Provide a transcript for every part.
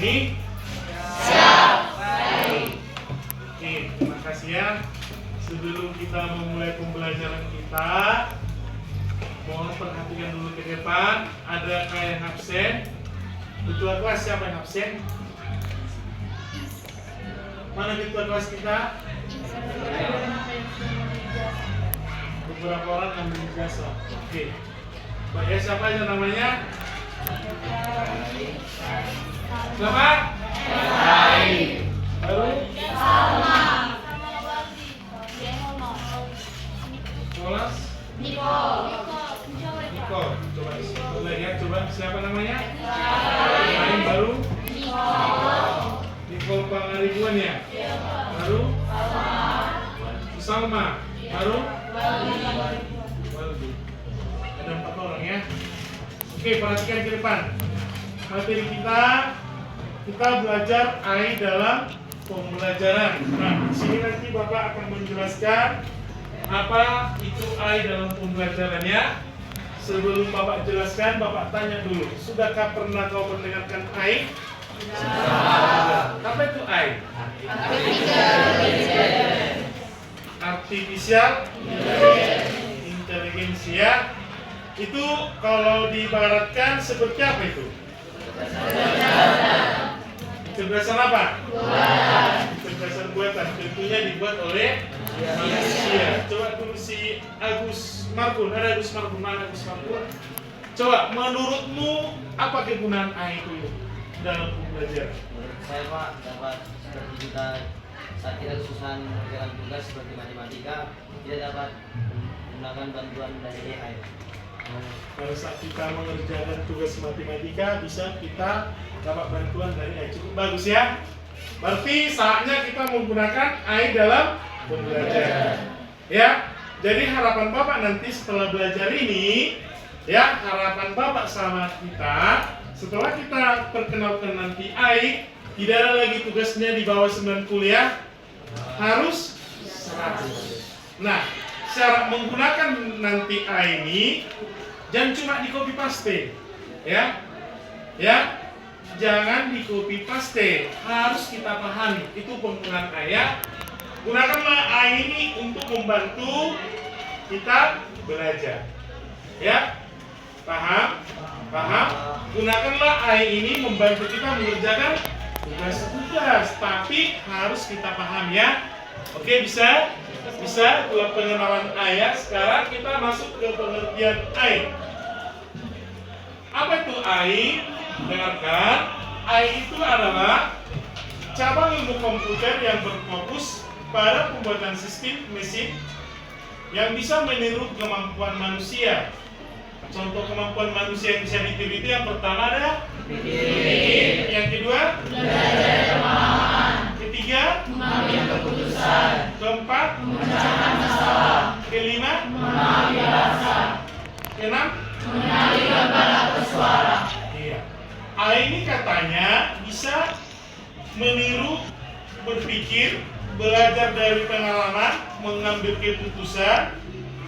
ini? Siap. Oke, terima kasih ya. Sebelum kita memulai pembelajaran kita, mohon perhatikan dulu ke depan. Ada yang absen? Ketua kelas siapa yang absen? Mana ketua kelas kita? Beberapa orang ambil jasa. Oke. Pak ya, siapa aja namanya? Siapa? Baru? Nicholas? Niko. Coba lihat, coba siapa namanya? Lain baru? Nicole Pangaribuan ya? Baru? Salma. Baru? Waldi. Ada 4 orang ya. Oke, perhatikan ke depan. Materi kita belajar AI dalam pembelajaran. Nah, di sini nanti Bapak akan menjelaskan apa itu AI dalam pembelajaran ya. Sebelum Bapak jelaskan, Bapak tanya dulu, sudahkah pernah kau mendengarkan AI? Apa itu AI? Artificial Intelligence ya. Itu kalau diibaratkan seperti apa itu? Kecerdasan apa? Kecerdasan buatan. Tentunya dibuat oleh manusia. Coba dulu si Agus Markun. Ada Agus Markun. Mana Agus Markun? Coba menurutmu apa kegunaan AI itu dalam pembelajaran? Menurut saya Pak, dapat seperti kita saat kita kesusahan mengerjakan tugas seperti matematika, kita dapat menggunakan bantuan dari AI. Pada saat kita mengerjakan tugas matematika, bisa kita dapat bantuan dari AI. Cukup bagus ya. Berarti saatnya kita menggunakan AI dalam pembelajaran. Ya. Jadi harapan Bapak nanti setelah belajar ini, ya harapan Bapak sama kita, setelah kita perkenalkan nanti AI, tidak ada lagi tugasnya di bawah 90 ya, harus 100. Nah, syarat menggunakan nanti AI ini jangan cuma di copy paste, ya, jangan di copy paste, harus kita pahami itu penggunaan AI ya. Gunakanlah AI ini untuk membantu kita belajar, ya, paham? Gunakanlah AI ini membantu kita mengerjakan tugas-tugas, tapi harus kita paham ya. Oke, bisa buat pengenalan AI ya. Sekarang kita masuk ke pengertian AI. Apa itu AI? Dengarkan, AI itu adalah cabang ilmu komputer yang berfokus pada pembuatan sistem mesin yang bisa meniru kemampuan manusia. Contoh kemampuan manusia yang bisa ditiru itu yang pertama ada berpikir, yang kedua belajar pemahaman, ketiga mengambil keputusan, keempat memecahkan masalah, kelima memahami bahasa, keenam mengenali gambar atau suara. Iya. AI ini katanya bisa meniru, berpikir, belajar dari pengalaman, mengambil keputusan,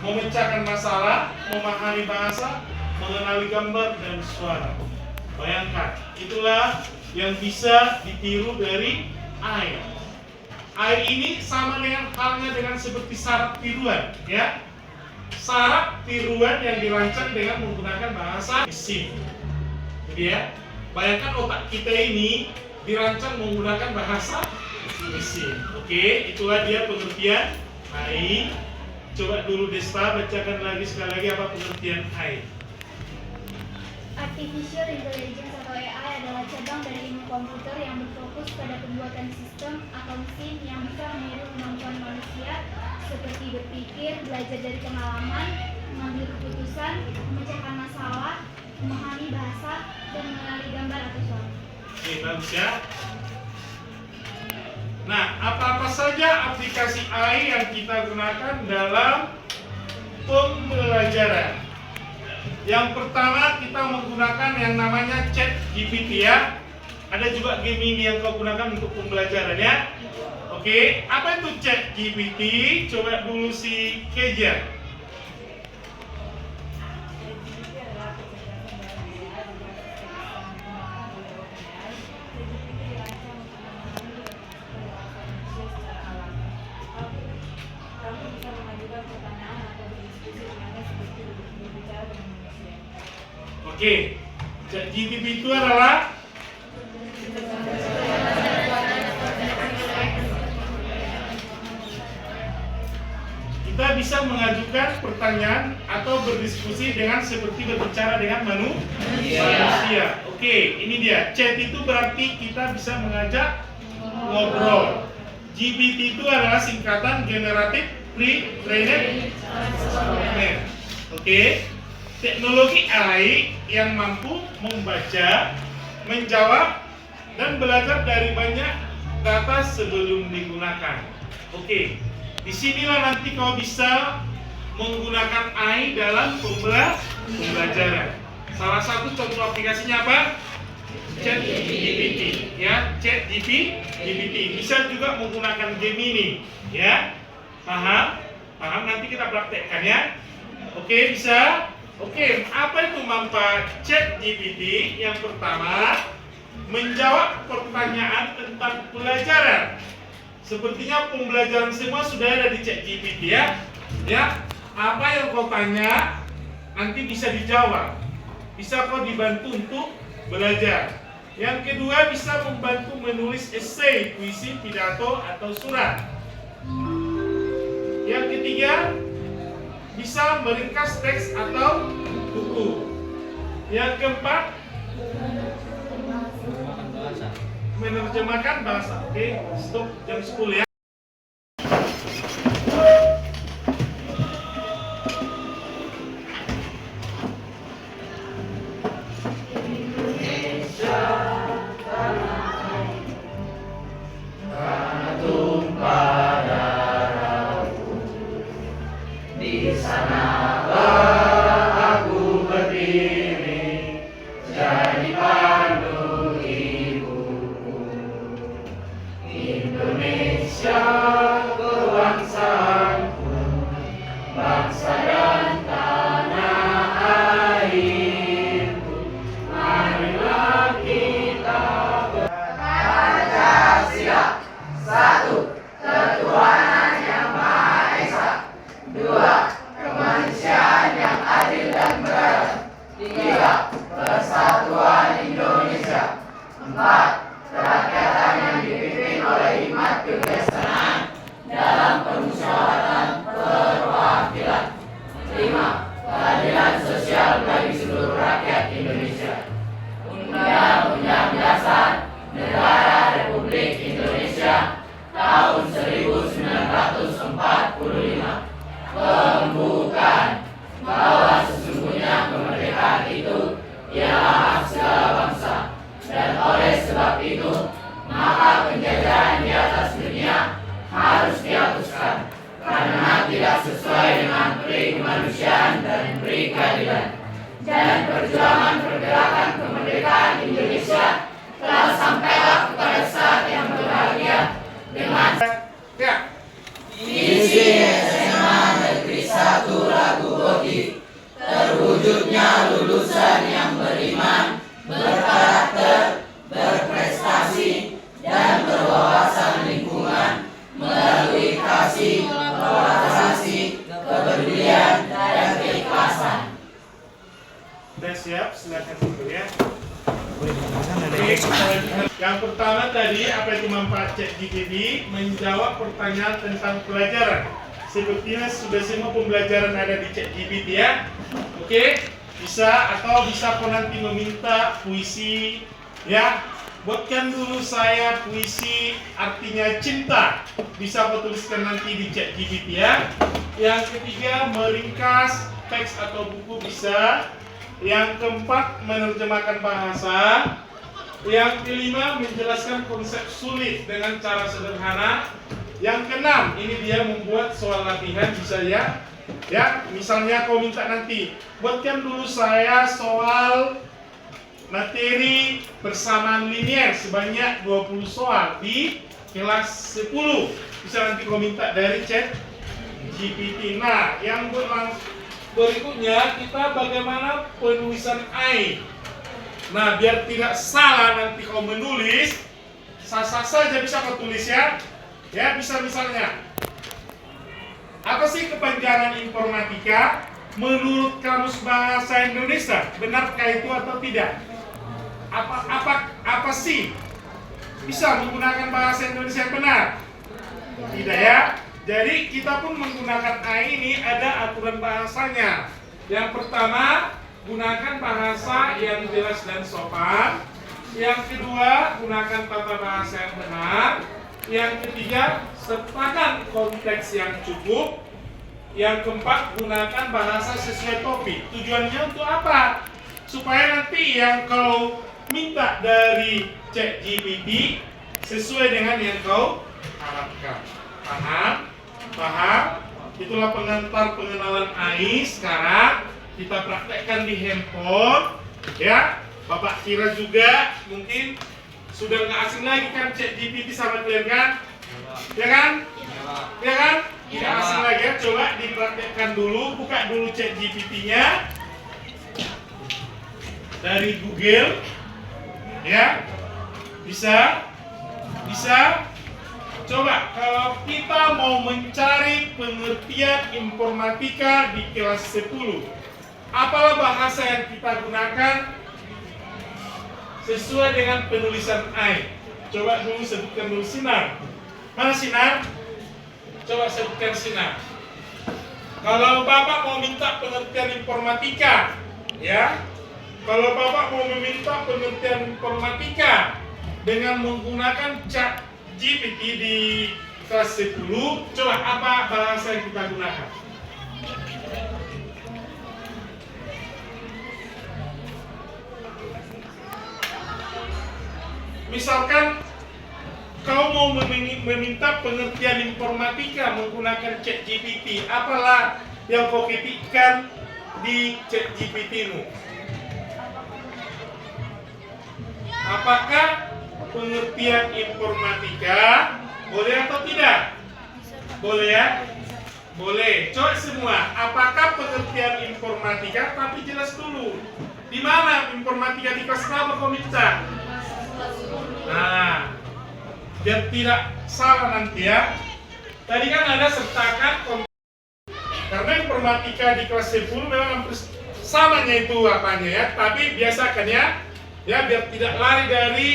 memecahkan masalah, memahami bahasa, mengenali gambar dan suara. Bayangkan, itulah yang bisa ditiru dari AI. AI ini sama dengan halnya dengan seperti saraf tiruan, ya. Saraf tiruan yang dirancang dengan menggunakan bahasa mesin. Jadi ya, bayangkan otak kita ini dirancang menggunakan bahasa mesin. Oke, itulah dia pengertian AI. Coba dulu Desta bacakan lagi sekali lagi apa pengertian AI. Artificial Intelligence atau AI adalah cabang dari ilmu komputer yang berfokus pada pembuatan sistem atau mesin yang bisa meniru kemampuan manusia seperti berpikir, belajar dari pengalaman, mengambil keputusan, memecahkan masalah, memahami bahasa, dan mengenali gambar atau suara. Oke, bagus ya. Nah, apa-apa saja aplikasi AI yang kita gunakan dalam pembelajaran? Yang pertama kita menggunakan yang namanya ChatGPT ya. Ada juga Gemini yang kau gunakan untuk pembelajaran ya. Oke, apa itu ChatGPT? Coba dulu si Keja. sederhana seperti berbicara dengan manusia. Oke, ChatGPT itu adalah kita bisa mengajukan pertanyaan atau berdiskusi dengan seperti berbicara dengan manusia. Oke, ini dia. Chat itu berarti kita bisa mengajak ngobrol. GPT itu adalah singkatan Generative Pre-trained Transformer. Oke, teknologi AI yang mampu membaca, menjawab, dan belajar dari banyak data sebelum digunakan. Oke, disinilah nanti kau bisa menggunakan AI dalam pembelajaran. Salah satu contoh aplikasinya apa? ChatGPT, ya, ChatGPT. Bisa juga menggunakan Gemini, ya. Paham? Nanti kita praktekkan ya. Oke, bisa? Oke, apa itu manfaat ChatGPT? Yang pertama, menjawab pertanyaan tentang pelajaran. Sepertinya pembelajaran semua sudah ada di ChatGPT ya. Ya, apa yang kau tanya nanti bisa dijawab. Bisa kau dibantu untuk belajar. Yang kedua, bisa membantu menulis esai, puisi, pidato, atau surat. Yang ketiga, bisa meringkas teks atau buku. Yang keempat, menerjemahkan bahasa. Oke, stop jam 10 ya. Ya. Terwujudnya lulusan yang beriman, berkarakter, berprestasi, dan berwawasan lingkungan melalui kasih, kolaborasi, kepedulian, dan keikhlasan. Sudah siap? Silakan dulu ya. Yang pertama tadi, apa itu manfaat ChatGPT? Menjawab pertanyaan tentang pelajaran. Sepertinya sudah semua pembelajaran ada di ChatGPT ya. Oke, bisa kau nanti meminta puisi ya. Buatkan dulu saya puisi artinya cinta. Bisa kau tuliskan nanti di ChatGPT ya. Yang ketiga, meringkas teks atau buku bisa. Yang keempat, menerjemahkan bahasa. Yang kelima, menjelaskan konsep sulit dengan cara sederhana. Yang keenam, ini dia membuat soal latihan bisa ya. Ya, misalnya kau minta nanti, buatkan dulu saya soal materi persamaan linier sebanyak 20 soal di kelas 10. Bisa nanti kau minta dari ChatGPT. Nah, yang berikutnya kita bagaimana penulisan AI. Nah, biar tidak salah nanti kau menulis, sah-sah saja bisa kau tulis ya. Ya, bisa misalnya, apa sih kepanjangan rancangan informatika menurut Kamus Bahasa Indonesia. Benarkah itu atau tidak? Apa sih bisa menggunakan bahasa Indonesia yang benar? Tidak ya. Jadi kita pun menggunakan AI ini ada aturan bahasanya. Yang pertama, gunakan bahasa yang jelas dan sopan. Yang kedua, gunakan tata bahasa yang benar. Yang ketiga, sertakan konteks yang cukup. Yang keempat, gunakan bahasa sesuai topik. Tujuannya untuk apa? Supaya nanti yang kau minta dari ChatGPT sesuai dengan yang kau harapkan. Paham? Paham? Itulah pengantar pengenalan AI. Sekarang kita praktekkan di handphone, ya. Bapak kira juga mungkin sudah nggak asing lagi kan ChatGPT sama kalian kan? Ya kan? Ya kan? Tidak asing lagi ya. Coba dipraktekkan dulu. Buka dulu ChatGPT-nya dari Google, ya. Bisa? Bisa? Coba kalau kita mau mencari pengertian informatika di kelas 10, apalah bahasa yang kita gunakan sesuai dengan penulisan AI? Coba dulu sebutkan dulu sinar. Mana sinar? Coba sebutkan sinar. Kalau Bapak mau minta pengertian informatika, ya. Kalau Bapak mau meminta pengertian informatika dengan menggunakan ChatGPT di kelas 10, coba apa bahasa yang kita gunakan? Misalkan kau mau meminta pengertian informatika menggunakan ChatGPT, apalah yang kau ketikkan di ChatGPT-mu? Apakah pengertian informatika boleh atau tidak? Boleh ya? Boleh. Coba semua, apakah pengertian informatika? Tapi jelas dulu. Di mana informatika di kelas berapa kau minta? Nah, biar tidak salah nanti ya. Tadi kan ada sertakan karena informatika di kelas 10 memang hampir samanya itu apanya ya. Tapi biasakan ya biar tidak lari dari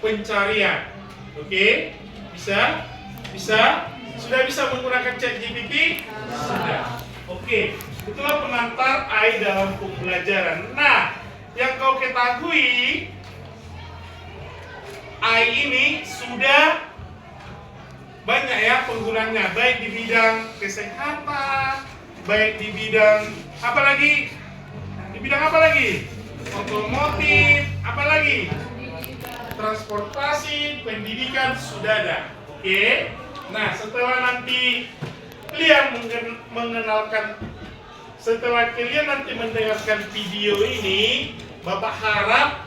pencarian. Oke? Bisa? Bisa? Sudah bisa menggunakan ChatGPT? Sudah. Oke. Itulah pengantar AI dalam pembelajaran. Nah, yang kau ketahui, AI ini sudah banyak ya penggunanya, baik di bidang kesehatan, baik di bidang apa lagi? Di bidang apa lagi? Otomotif, apa lagi? Transportasi, pendidikan sudah ada. Oke. Nah, setelah nanti kalian mengenalkan, setelah kalian nanti mendengarkan video ini, Bapak harap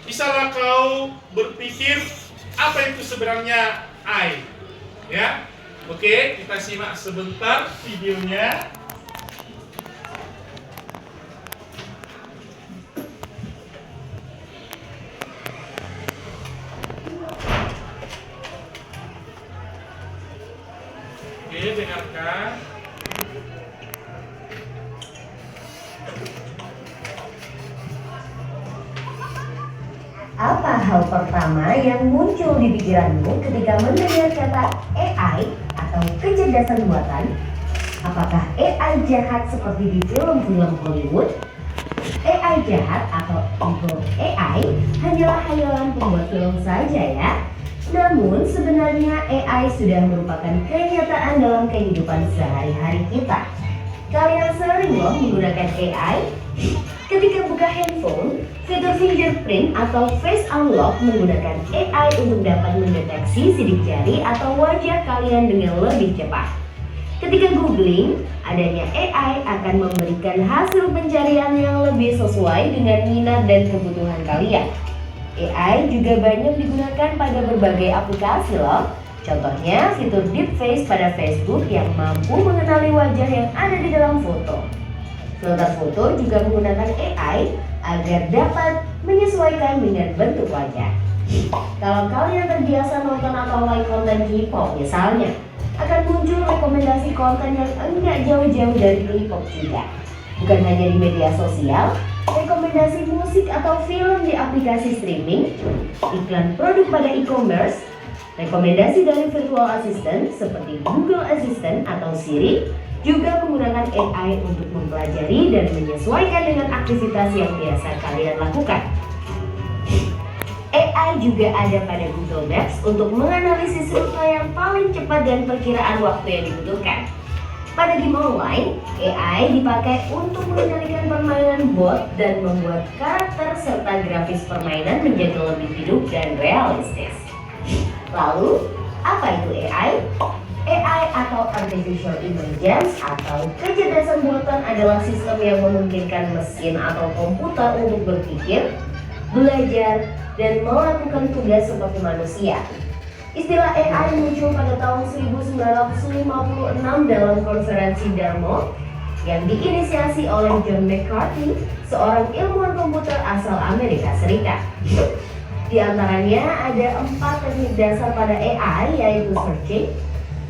bisalah kau berpikir apa itu sebenarnya AI. Ya. Oke, kita simak sebentar videonya. Oke, dengarkan. Apa hal pertama yang muncul di pikiranmu ketika mendengar kata AI atau kecerdasan buatan? Apakah AI jahat seperti di film-film Hollywood? AI jahat atau evil AI hanyalah khayalan pembuat film saja ya. Namun sebenarnya AI sudah merupakan kenyataan dalam kehidupan sehari-hari kita. Kalian sering loh menggunakan AI? Ketika buka handphone, fitur fingerprint atau face unlock menggunakan AI untuk dapat mendeteksi sidik jari atau wajah kalian dengan lebih cepat. Ketika googling, adanya AI akan memberikan hasil pencarian yang lebih sesuai dengan minat dan kebutuhan kalian. AI juga banyak digunakan pada berbagai aplikasi loh. Contohnya fitur deepface pada Facebook yang mampu mengenali wajah yang ada di dalam foto. Filter foto juga menggunakan AI agar dapat menyesuaikan dengan bentuk wajah. Kalau kalian terbiasa nonton atau like konten K-pop misalnya, akan muncul rekomendasi konten yang enggak jauh-jauh dari K-pop juga. Bukan hanya di media sosial, rekomendasi musik atau film di aplikasi streaming, iklan produk pada e-commerce, rekomendasi dari virtual assistant seperti Google Assistant atau Siri, juga menggunakan AI untuk mempelajari dan menyesuaikan dengan aktivitas yang biasa kalian lakukan. AI juga ada pada Google Maps untuk menganalisis rute yang paling cepat dan perkiraan waktu yang dibutuhkan. Pada game online, AI dipakai untuk mengendalikan permainan bot dan membuat karakter serta grafis permainan menjadi lebih hidup dan realistis. Lalu, apa itu AI? AI atau Artificial Intelligence atau kecerdasan buatan adalah sistem yang memungkinkan mesin atau komputer untuk berpikir, belajar, dan melakukan tugas seperti manusia. Istilah AI muncul pada tahun 1956 dalam konferensi Dartmouth yang diinisiasi oleh John McCarthy, seorang ilmuwan komputer asal Amerika Serikat. Di antaranya ada 4 teknik dasar pada AI, yaitu searching,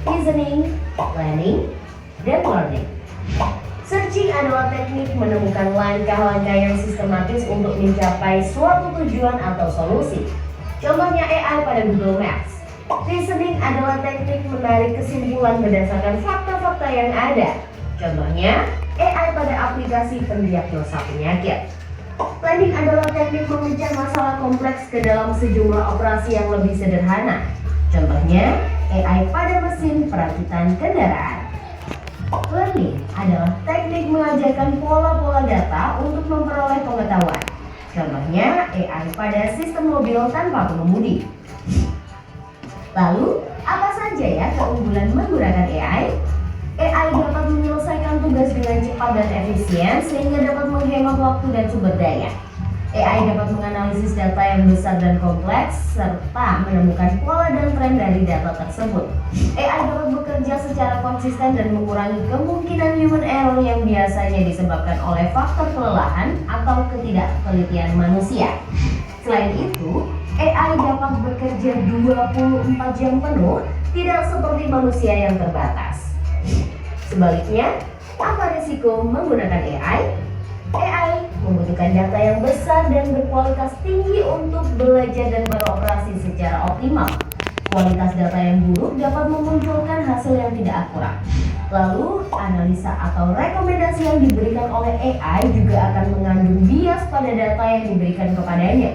reasoning, planning, dan learning. Searching adalah teknik menemukan langkah-langkah yang sistematis untuk mencapai suatu tujuan atau solusi. Contohnya AI pada Google Maps. Reasoning adalah teknik menarik kesimpulan berdasarkan fakta-fakta yang ada. Contohnya AI pada aplikasi pendiagnosa penyakit. Planning adalah teknik memecah masalah kompleks ke dalam sejumlah operasi yang lebih sederhana. Contohnya AI pada mesin perakitan kendaraan. Learning adalah teknik mengajarkan pola-pola data untuk memperoleh pengetahuan. Contohnya AI pada sistem mobil tanpa pengemudi. Lalu, apa saja ya keunggulan menggunakan AI? AI dapat menyelesaikan tugas dengan cepat dan efisien sehingga dapat menghemat waktu dan sumber daya. AI dapat menganalisis data yang besar dan kompleks serta menemukan pola dan tren dari data tersebut. AI dapat bekerja secara konsisten dan mengurangi kemungkinan human error yang biasanya disebabkan oleh faktor kelelahan atau ketidaktelitian manusia. Selain itu, AI dapat bekerja 24 jam penuh, tidak seperti manusia yang terbatas. Sebaliknya, apa risiko menggunakan AI? AI membutuhkan data yang besar dan berkualitas tinggi untuk belajar dan beroperasi secara optimal. Kualitas data yang buruk dapat memunculkan hasil yang tidak akurat. Lalu, analisa atau rekomendasi yang diberikan oleh AI juga akan mengandung bias pada data yang diberikan kepadanya.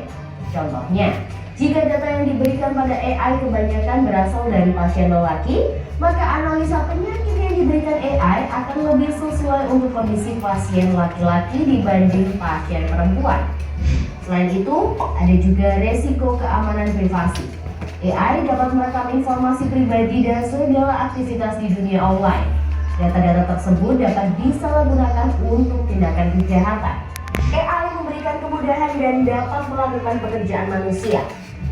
Contohnya, jika data yang diberikan pada AI kebanyakan berasal dari pasien lelaki, maka analisa penyakit yang diberikan AI akan lebih sesuai untuk kondisi pasien laki-laki dibanding pasien perempuan. Selain itu, ada juga resiko keamanan privasi. AI dapat merekam informasi pribadi dan segala aktivitas di dunia online. Data-data tersebut dapat disalahgunakan untuk tindakan kejahatan. AI memberikan kemudahan dan dapat melakukan pekerjaan manusia.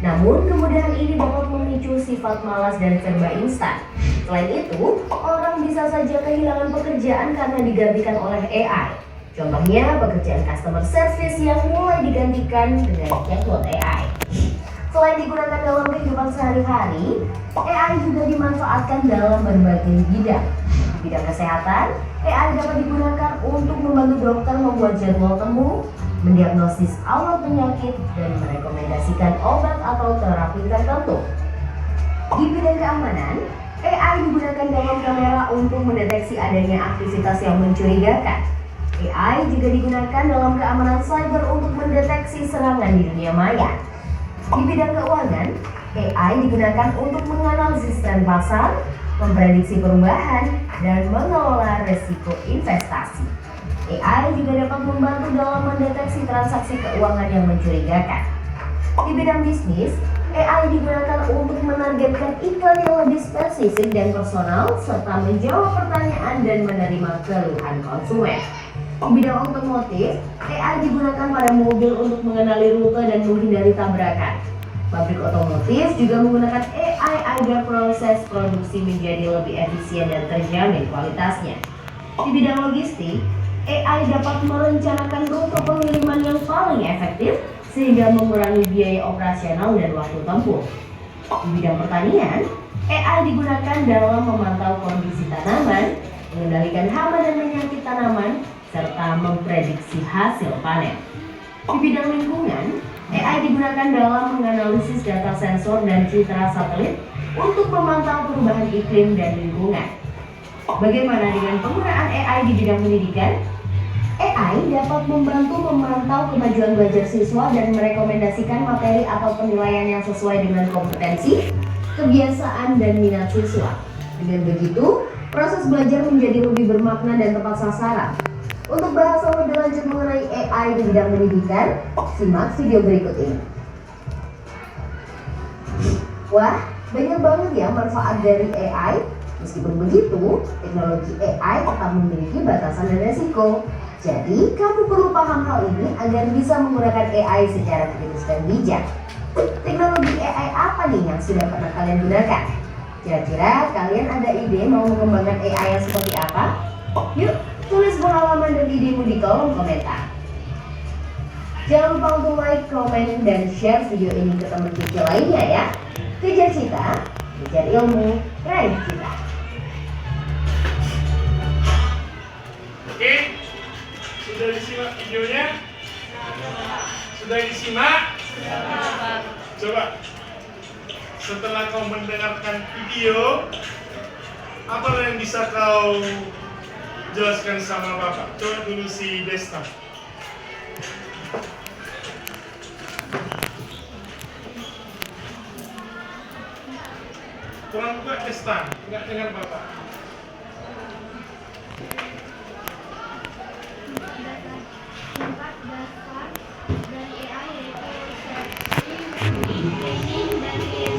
Namun, kemudahan ini dapat memicu sifat malas dan serba instan. Selain itu, orang bisa saja kehilangan pekerjaan karena digantikan oleh AI. Contohnya, pekerjaan customer service yang mulai digantikan dengan chatbot AI. Selain digunakan dalam kehidupan sehari-hari, AI juga dimanfaatkan dalam berbagai bidang. Di bidang kesehatan, AI dapat digunakan untuk membantu dokter membuat jadwal temu, mendiagnosis awal penyakit, dan merekomendasikan obat atau terapi tertentu. Di bidang keamanan, AI digunakan dalam kamera untuk mendeteksi adanya aktivitas yang mencurigakan. AI juga digunakan dalam keamanan cyber untuk mendeteksi serangan di dunia maya. Di bidang keuangan, AI digunakan untuk menganalisis tren pasar, memprediksi perubahan, dan mengelola risiko investasi. AI juga dapat membantu dalam mendeteksi transaksi keuangan yang mencurigakan. Di bidang bisnis, AI digunakan untuk menargetkan iklan yang lebih spesifik dan personal, serta menjawab pertanyaan dan menerima keluhan konsumen. Di bidang otomotif, AI digunakan pada mobil untuk mengenali rute dan menghindari tabrakan. Pabrik otomotif juga menggunakan AI agar proses produksi menjadi lebih efisien dan terjamin kualitasnya. Di bidang logistik, AI dapat merencanakan rute pengiriman yang paling efektif sehingga mengurangi biaya operasional dan waktu tempuh. Di bidang pertanian, AI digunakan dalam memantau kondisi tanaman, mengendalikan hama dan penyakit tanaman, serta memprediksi hasil panen. Di bidang lingkungan, AI digunakan dalam menganalisis data sensor dan citra satelit untuk memantau perubahan iklim dan lingkungan. Bagaimana dengan penggunaan AI di bidang pendidikan? AI dapat membantu memantau kemajuan belajar siswa dan merekomendasikan materi atau penilaian yang sesuai dengan kompetensi, kebiasaan, dan minat siswa. Dengan begitu, proses belajar menjadi lebih bermakna dan tepat sasaran. Untuk bahas lebih lanjut mengenai AI di bidang pendidikan, simak video berikut ini. Wah, banyak banget ya manfaat dari AI. Meskipun begitu, teknologi AI akan memiliki batasan dan resiko. Jadi, kamu perlu paham hal ini agar bisa menggunakan AI secara kritis dan bijak. Teknologi AI apa nih yang sudah pernah kalian gunakan? Kira-kira kalian ada ide mau mengembangkan AI yang seperti apa? Yuk, tulis pengalaman dan idemu di kolom komentar. Jangan lupa untuk like, komen, dan share video ini ke teman kecil lainnya ya. Kejar cita, kejar ilmu, raih cita. Oke, sudah disimak videonya? Sudah disimak? Coba, setelah kau mendengarkan video, apa yang bisa kau jelaskan sama Bapak? Coba dulu si Desta. Kurang kuat Desta, nggak dengar Bapak. Empat dasar dari AI yaitu training dan training.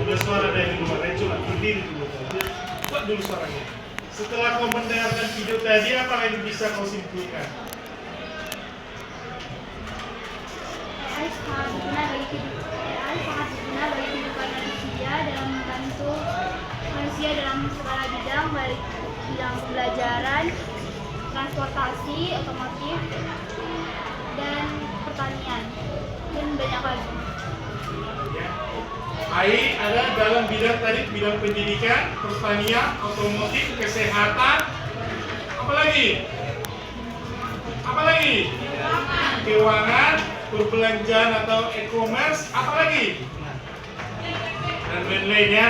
Ada suara dari luar, coba berdiri dulu. Buat dulu suaranya. Setelah kau mendengarkan video tadi, apa yang bisa kau simpulkan? AI sangat berguna bagi kehidupan manusia dalam membantu manusia dalam segala bidang, baik bidang pembelajaran, transportasi, otomotif, dan pertanian, dan banyak lagi. Ya. AI ada dalam bidang tadi, bidang pendidikan, pertanian, otomotif, kesehatan, apalagi? Keuangan, perbelanjaan atau e-commerce, apalagi? Dan lain-lainnya.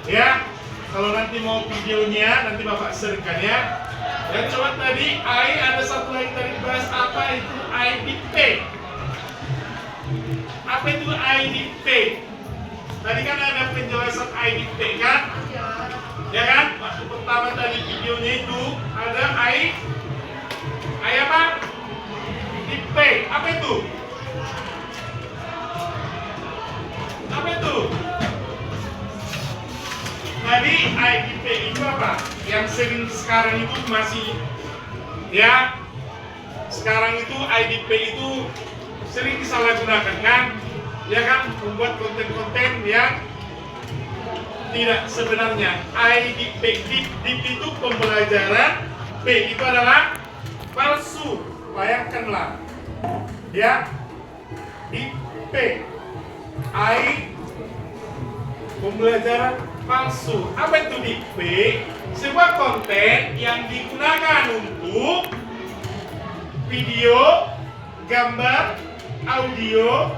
Ya, kalau nanti mau videonya, nanti Bapak share-kan ya. Dan coba tadi AI ada satu lagi tadi bahas apa itu IDP. Apa itu IDP? Tadi kan ada penjelasan IDP kan? Ya kan? Waktu pertama tadi videonya itu ada AI apa? IDP. Apa itu? Apa itu? Tadi IDP itu apa? Yang sering sekarang itu masih ya, sekarang itu IDP itu sering disalahgunakan kan? Ya kan, membuat konten-konten yang tidak sebenarnya. IDP, DIP itu pembelajaran, P itu adalah palsu. Bayangkanlah ya, DIP, I pembelajaran palsu. Apa itu DIP? Sebuah konten yang digunakan untuk video, gambar, audio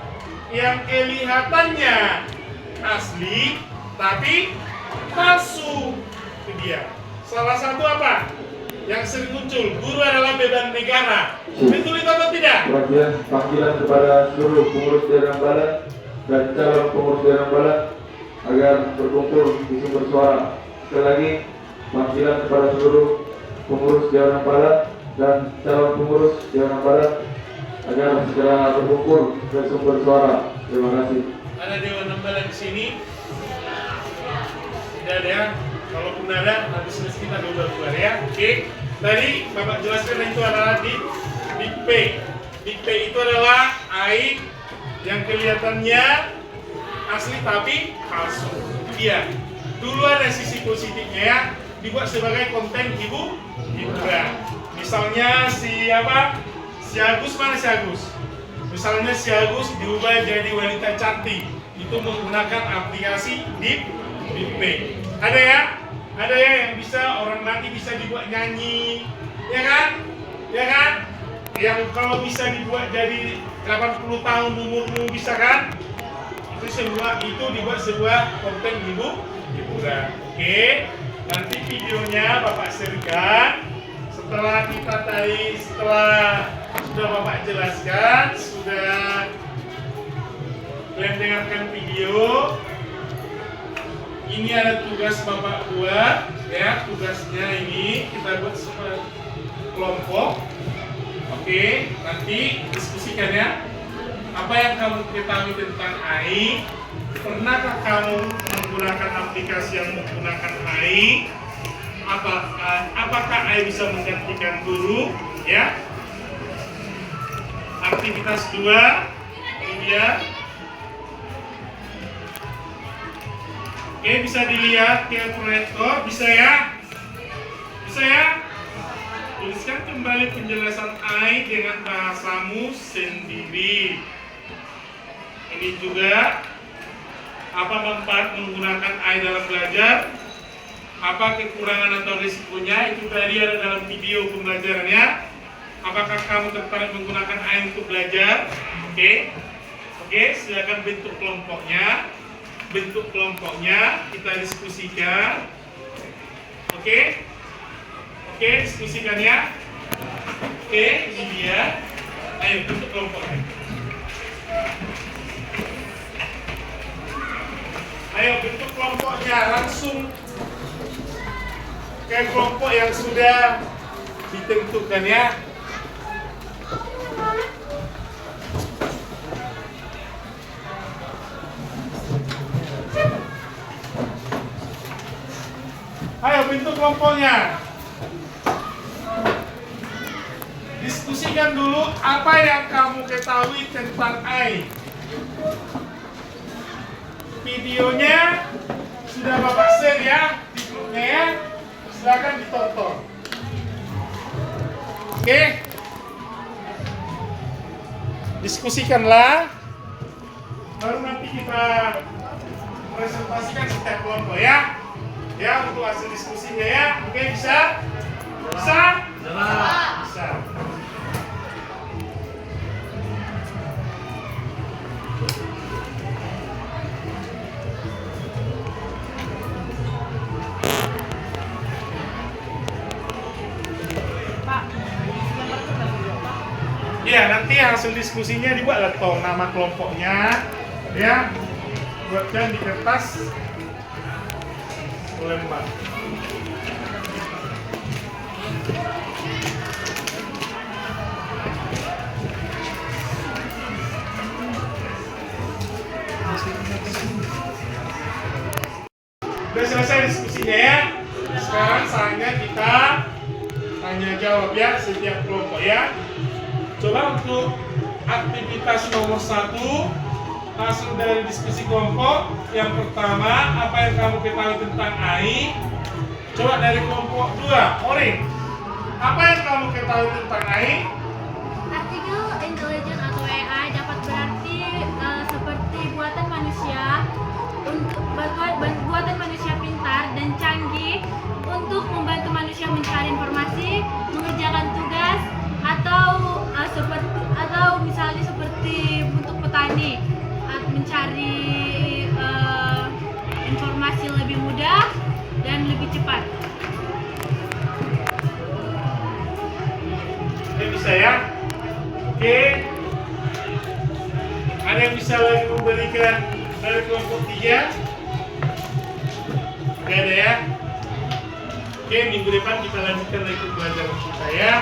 yang kelihatannya asli tapi palsu. Itu dia. Salah satu apa yang sering muncul, guru adalah beban negara. Betul itu atau tidak? Panggilan kepada seluruh pengurus daerah Balat dan calon pengurus daerah Balat agar berkumpul di sumber suara. Sekali lagi, panggilan kepada seluruh pengurus daerah Balat dan calon pengurus daerah Balat agar segera berkumpul ke sumber suara. Terima kasih. Ada Dewan Balat di sini? Tidak ada ya? Kalaupun ada, nanti selesai kita keluar ya. Oke. Tadi Bapak jelaskan itu adalah DIP. DIP itu adalah AI yang kelihatannya asli tapi palsu. Dia dulu ada sisi positifnya ya, dibuat sebagai konten hiburan. Misalnya si Agus, mana si Agus? Misalnya si Agus diubah jadi wanita cantik, untuk menggunakan aplikasi DeepMake. Ada ya? Ada ya yang bisa orang nanti bisa dibuat nyanyi, ya kan? Ya kan? Yang kalau bisa dibuat jadi 80 tahun umurmu bisa kan? Itu dibuat sebuah konten hiburan. Oke, nanti videonya Bapak sharekan setelah sudah Bapak jelaskan, sudah kalian dengarkan video. Ini ada tugas Bapak buat, ya, tugasnya ini kita buat sebuah kelompok. Oke, nanti diskusikan ya. Apa yang kamu ketahui tentang AI? Pernahkah kamu menggunakan aplikasi yang menggunakan AI? Apakah AI bisa menggantikan guru? Ya. Aktivitas 2, ini dia. Oke, bisa dilihat ke proyektor, bisa ya? Bisa ya? Tuliskan kembali penjelasan AI dengan bahasamu sendiri. Ini juga apa manfaat menggunakan AI dalam belajar, apa kekurangan atau risikonya, itu tadi ada dalam video pembelajarannya. Apakah kamu tertarik menggunakan AI untuk belajar? Oke, silakan bentuk kelompoknya. Bentuk kelompoknya kita diskusikan. Oke, diskusikan ya. Oke, ini dia. Ayo bentuk kelompoknya. Ayo bentuk kelompoknya langsung ke kelompok yang sudah ditentukan ya. Ayo bentuk kelompoknya. Diskusikan dulu apa yang kamu ketahui tentang AI. Videonya sudah Bapak share ya di grupnya ya. Silakan ditonton. Oke. Diskusikanlah. Baru nanti kita presentasikan setiap kelompok ya. Ya, untuk hasil diskusinya ya. Oke, bisa? Bisa? Bisa. Ya, nanti hasil diskusinya dibuat atau nama kelompoknya ya. Buatkan di kertas lembar. Sudah selesai diskusinya ya. Sekarang saatnya kita tanya jawab ya setiap kelompok ya. Coba untuk aktivitas nomor 1, hasil dari diskusi kelompok yang pertama, apa yang kamu ketahui tentang AI? Coba dari kelompok 2, Orin, apa yang kamu ketahui tentang AI? Artikel intelijen atau AI dapat berarti seperti buatan manusia untuk buatan manusia pintar dan canggih untuk membantu manusia mencari informasi, mengerjakan tugas atau misalnya seperti untuk petani mencari informasi lebih mudah dan lebih cepat. Oke, bisa ya? Oke. Ada yang bisa lagi memberikan dari kelompok 3? Oke, ada ya? Oke, minggu depan kita lanjutkan lagi pelajaran kita ya.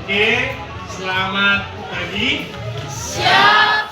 Oke, selamat pagi. Siap.